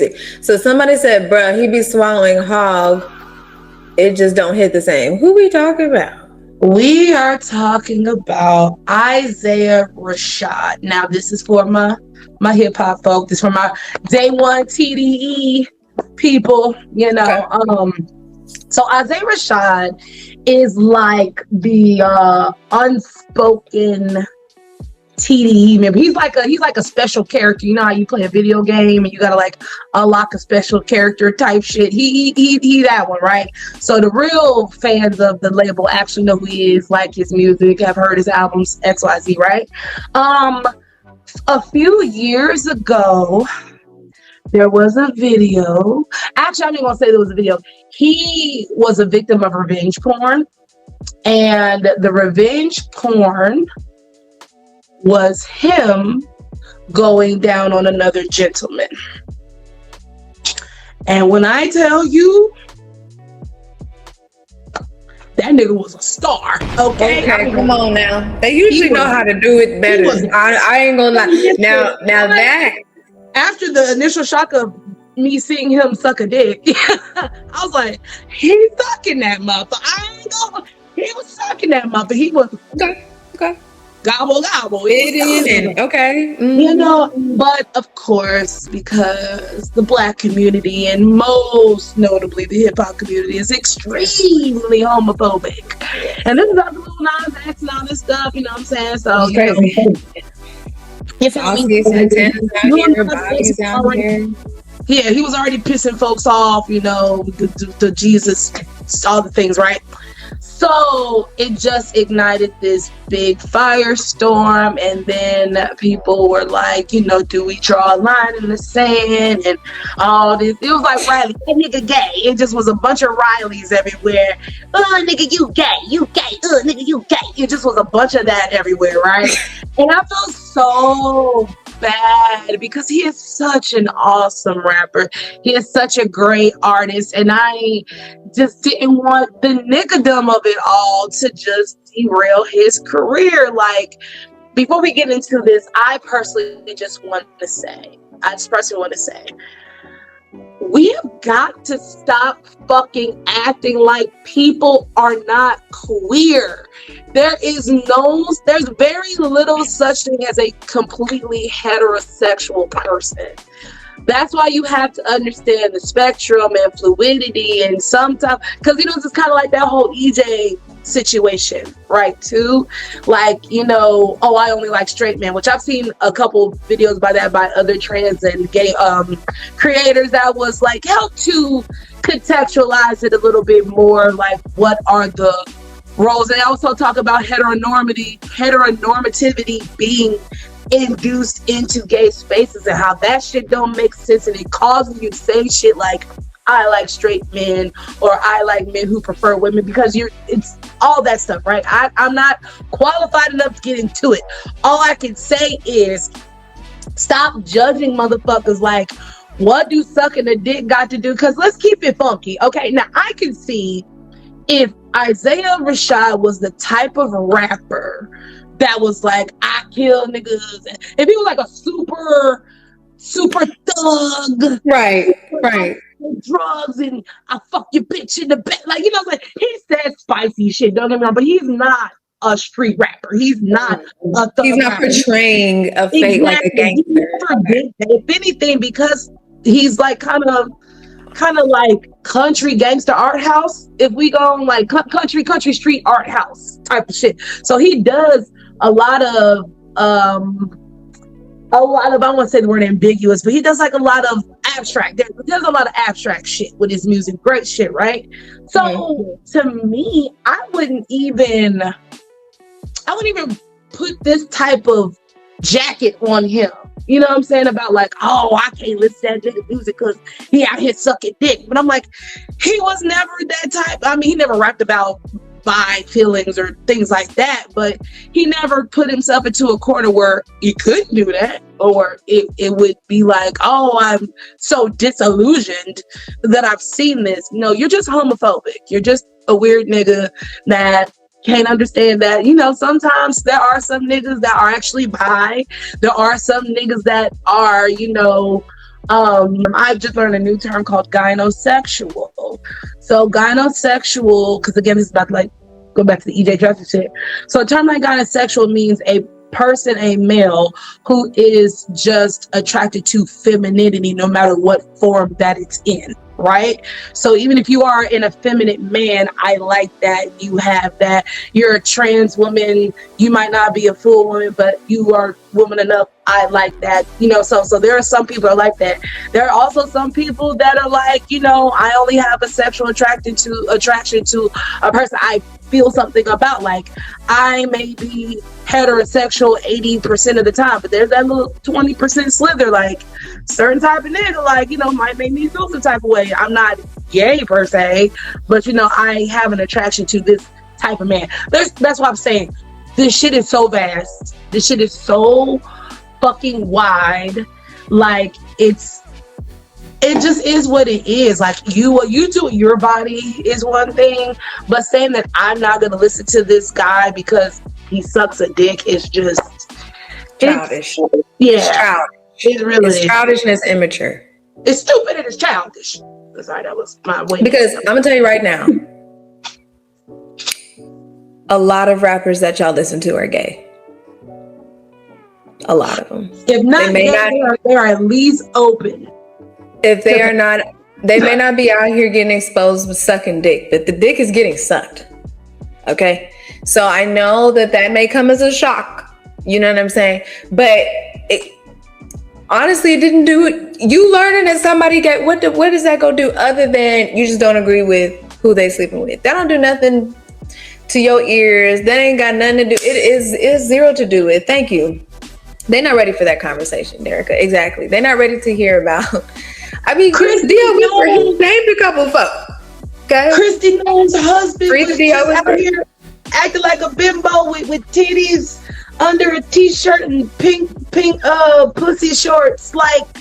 So somebody said, bruh, he be swallowing hog. It just don't hit the same. Who we talking about? We are talking about Isaiah Rashad. Now, this is for my hip hop folk. This is for my day one TDE people, you know. Okay. So Isaiah Rashad is like the unspoken TDE member. He's like a special character. You know how you play a video game and you gotta like unlock a special character type shit. He that one, right? So the real fans of the label actually know who he is, like his music, have heard his albums, XYZ, right? A few years ago, there was a video. Actually, I'm not gonna say there was a video. He was a victim of revenge porn, and the revenge porn was him going down on another gentleman. And when I tell you, that nigga was a star. Okay, come on now. They usually know how to do it better. I ain't gonna lie. Now that after the initial shock of me seeing him suck a dick, I was like, he's sucking that mother. He was sucking that mother. He was okay. Gobble. It is okay. Mm-hmm. You know, but of course, because the Black community and most notably the hip hop community is extremely homophobic, and this is all the little Nas X and all this stuff. You know what I'm saying? So you know, yeah, he was already pissing folks off. You know, the Jesus, all the things, right? So it just ignited this big firestorm, and then people were like, you know, do we draw a line in the sand and all this? It was like Riley, that nigga gay. It just was a bunch of Rileys everywhere. Oh, nigga, you gay. Oh, nigga, you gay. It just was a bunch of that everywhere, right? And I felt so bad because he is such an awesome rapper. He is such a great artist, and I just didn't want the niggerdom of it all to just derail his career. Like, before we get into this, I personally just want to say, we have got to stop fucking acting like people are not queer. There's very little such thing as a completely heterosexual person. That's why you have to understand the spectrum and fluidity, and sometimes, because, you know, it's kind of like that whole EJ situation, right, too? Like, you know, oh, I only like straight men, which I've seen a couple videos by other trans and gay creators that was like, help to contextualize it a little bit more, like what are the roles. And I also talk about heteronormativity being induced into gay spaces and how that shit don't make sense, and it causes you to say shit like, I like straight men, or I like men who prefer women, because it's all that stuff, right? I'm not qualified enough to get into it. All I can say is stop judging motherfuckers like, what do sucking a dick got to do? Because let's keep it funky. Okay, now I can see if Isaiah Rashad was the type of rapper that was like, I kill niggas. If he was like a super thug. Right. Drugs and I fuck your bitch in the bed. Like, you know, like, he said spicy shit, don't get me wrong, but he's not a street rapper. He's not a thug. He's not portraying a fake, like a gangster. If anything, because he's like kind of like country gangster art house. If we go on like country street art house type of shit. So he does a lot of I don't want to say the word ambiguous, but he does like a lot of abstract. There's a lot of abstract shit with his music. Great shit, right? So to me, I wouldn't even put this type of jacket on him. You know what I'm saying? About like, oh, I can't listen to that nigga music because he out here sucking dick. But I'm like, he was never that type. I mean, he never rapped about bi feelings or things like that, but he never put himself into a corner where he couldn't do that, or it would be like, oh, I'm so disillusioned that I've seen this. No, you're just homophobic. You're just a weird nigga that can't understand that, you know, sometimes there are some niggas that are actually bi. There are some niggas that are, you know, I've just learned a new term called gynosexual. So gynosexual, because again, it's about like go back to the EJ Justice shit. So a term like gynosexual means a person, a male, who is just attracted to femininity, no matter what form that it's in. Right? So even if you are an effeminate man, I like that you have that. You're a trans woman, you might not be a full woman, but you are woman enough. I like that. So there are some people that are like that. There are also some people that are like, I only have a sexual attraction to a person I feel something about. Like, I may be heterosexual 80% of the time, but there's that little 20% slither, like certain type of nigga, like, might make me feel some type of way. I'm not gay per se, but I have an attraction to this type of man. That's what I'm saying. This shit is so vast. This shit is so fucking wide. Like, it just is what it is. Like, what you do with your body is one thing, but saying that I'm not gonna listen to this guy because he sucks a dick is just childish. It's childish. It really is. Childish and it's immature. It's stupid and it's childish. Sorry, that was my way. Because I'm gonna tell you right now, a lot of rappers that y'all listen to are gay. A lot of them. If not, they're at least open. If they are not, they may not be out here getting exposed with sucking dick, but the dick is getting sucked. Okay? So I know that may come as a shock. You know what I'm saying? But honestly, it didn't do it. You learning that somebody got, what does that go do other than you just don't agree with who they sleeping with? That don't do nothing to your ears. That ain't got nothing to do. It's zero to do with. Thank you. They're not ready for that conversation, Derica. Exactly. They're not ready to hear about. I mean, Chris Dio named a couple of folks. Okay. Christy Nolan's husband was just out here acting like a bimbo with titties under a t-shirt and pink pussy shorts. Like,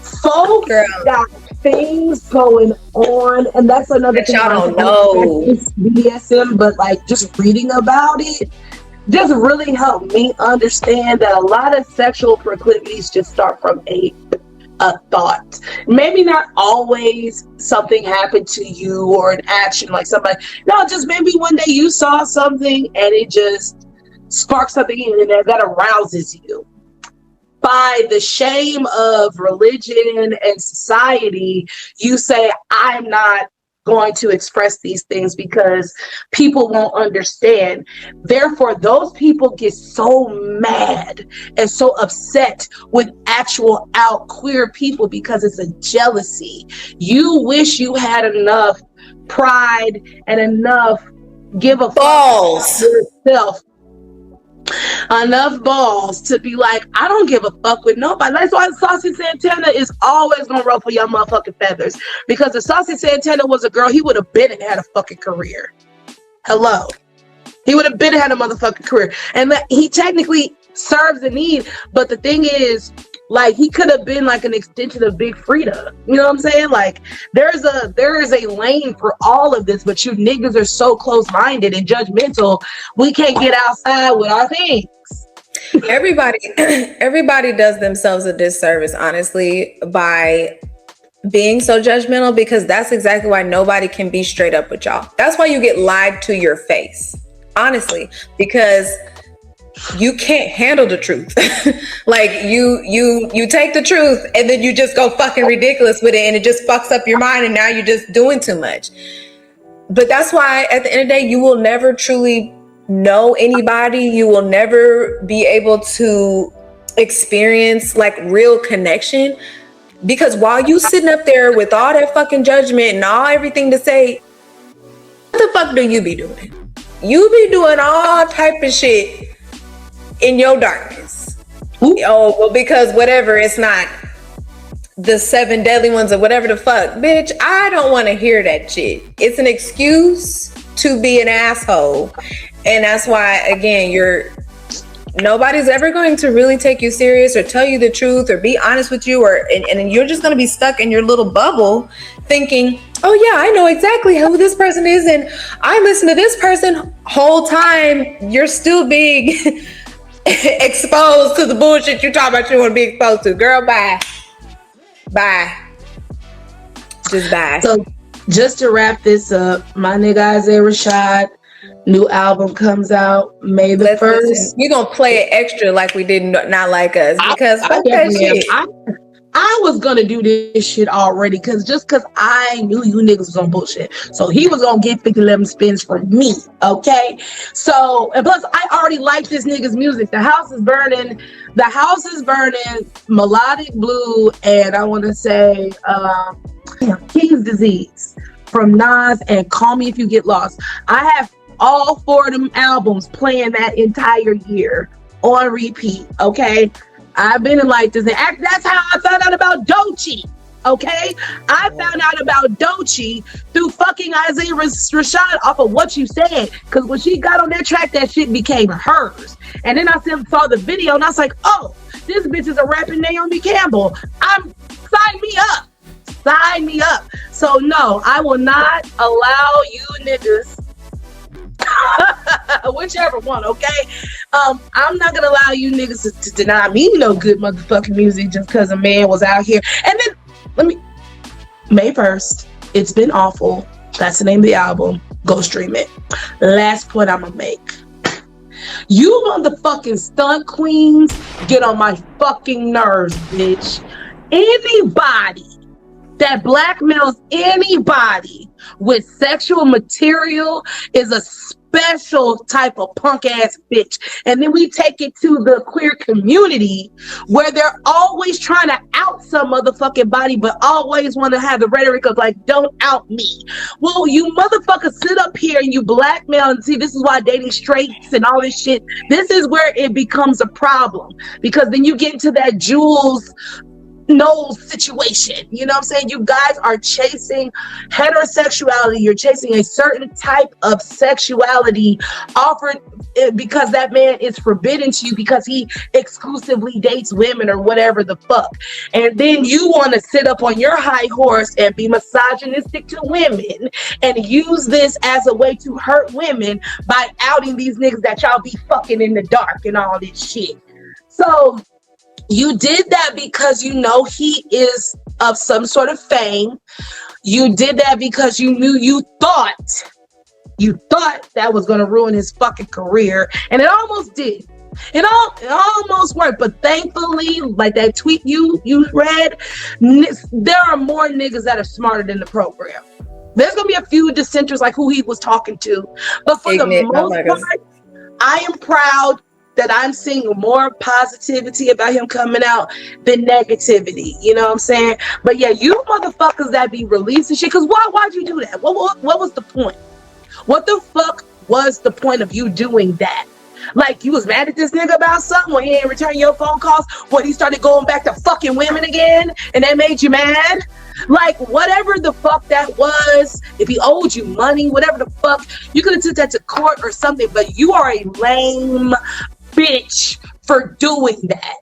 folks got things going on, and that's another thing. Y'all don't know BDSM, but like just reading about it just really helped me understand that a lot of sexual proclivities just start from a thought. Maybe not always something happened to you or an action like somebody. No, just maybe one day you saw something and it just sparks something in there that arouses you. By the shame of religion and society, you say, I'm not going to express these things because people won't understand. Therefore, those people get so mad and so upset with actual out queer people because it's a jealousy. You wish you had enough pride and enough give a balls fuck yourself. Enough balls to be like, I don't give a fuck with nobody. That's why Saucy Santana is always gonna ruffle your motherfucking feathers. Because if Saucy Santana was a girl, he would have been and had a fucking career. Hello. He would have been and had a motherfucking career. And he technically serves a need, but the thing is, like, he could have been like an extension of Big Frida. You know what I'm saying? Like, there is a lane for all of this, but you niggas are so close-minded and judgmental, we can't get outside with our things. Everybody does themselves a disservice, honestly, by being so judgmental, because that's exactly why nobody can be straight up with y'all. That's why you get lied to your face, honestly, because you can't handle the truth. Like, you take the truth and then you just go fucking ridiculous with it, and it just fucks up your mind, and now you're just doing too much. But that's why at the end of the day, you will never truly know anybody. You will never be able to experience like real connection, because while you sitting up there with all that fucking judgment and all everything to say, what the fuck do you be doing? You be doing all type of shit in your darkness. Ooh. Oh, well, because whatever, it's not the 7 deadly ones or whatever the fuck. Bitch, I don't want to hear that shit. It's an excuse to be an asshole. And that's why, again, nobody's ever going to really take you serious or tell you the truth or be honest with you, and you're just going to be stuck in your little bubble thinking, oh yeah, I know exactly who this person is, and I listen to this person. Whole time you're still being exposed to the bullshit you talk about you want to be exposed to. Girl, bye. Bye. Just bye. So just to wrap this up, my nigga Isaiah Rashad, new album comes out May the 1st. We're going to play it extra like we did Not Like Us, because fuck that shit. I was gonna do this shit already because I knew you niggas was on bullshit. So he was gonna get 50-11 spins from me, okay? So, and plus I already like this nigga's music. The House is Burning, Melodic Blue, and I want to say King's Disease from Nas, and Call Me If You Get Lost. I have all 4 of them albums playing that entire year on repeat, okay? I've been in like this. That's how I found out about Doechii. Okay? I found out about Doechii through fucking Isaiah Rashad off of What You Said. Because when she got on that track, that shit became hers. And then I saw the video and I was like, oh, this bitch is a rapping Naomi Campbell. Sign me up. Sign me up. So no, I will not allow you niggas whichever one, okay? I'm not gonna allow you niggas to deny me no good motherfucking music just because a man was out here. And then May 1st, It's Been Awful. That's the name of the album. Go stream it. Last point I'm gonna make. You motherfucking stunt queens get on my fucking nerves, bitch. Anybody that blackmails anybody with sexual material is a special type of punk ass bitch. And then we take it to the queer community where they're always trying to out some motherfucking body, but always want to have the rhetoric of like, don't out me. Well, you motherfuckers sit up here and you blackmail, and see, this is why dating straights and all this shit, this is where it becomes a problem, because then you get into that Jules Knowles situation. You know what I'm saying? You guys are chasing heterosexuality. You're chasing a certain type of sexuality offered because that man is forbidden to you because he exclusively dates women or whatever the fuck. And then you want to sit up on your high horse and be misogynistic to women and use this as a way to hurt women by outing these niggas that y'all be fucking in the dark and all this shit. So you did that because you know he is of some sort of fame. You did that because you thought that was going to ruin his fucking career. And it almost did. It almost worked. But thankfully, like that tweet you read, there are more niggas that are smarter than the program. There's going to be a few dissenters like who he was talking to. But for the most part, I am proud that I'm seeing more positivity about him coming out than negativity. You know what I'm saying? But yeah, you motherfuckers that be releasing shit, because why'd you do that? What was the point? What the fuck was the point of you doing that? Like, you was mad at this nigga about something when he ain't return your phone calls, when he started going back to fucking women again, and that made you mad? Like, whatever the fuck that was, if he owed you money, whatever the fuck, you could have took that to court or something, but you are a lame bitch for doing that.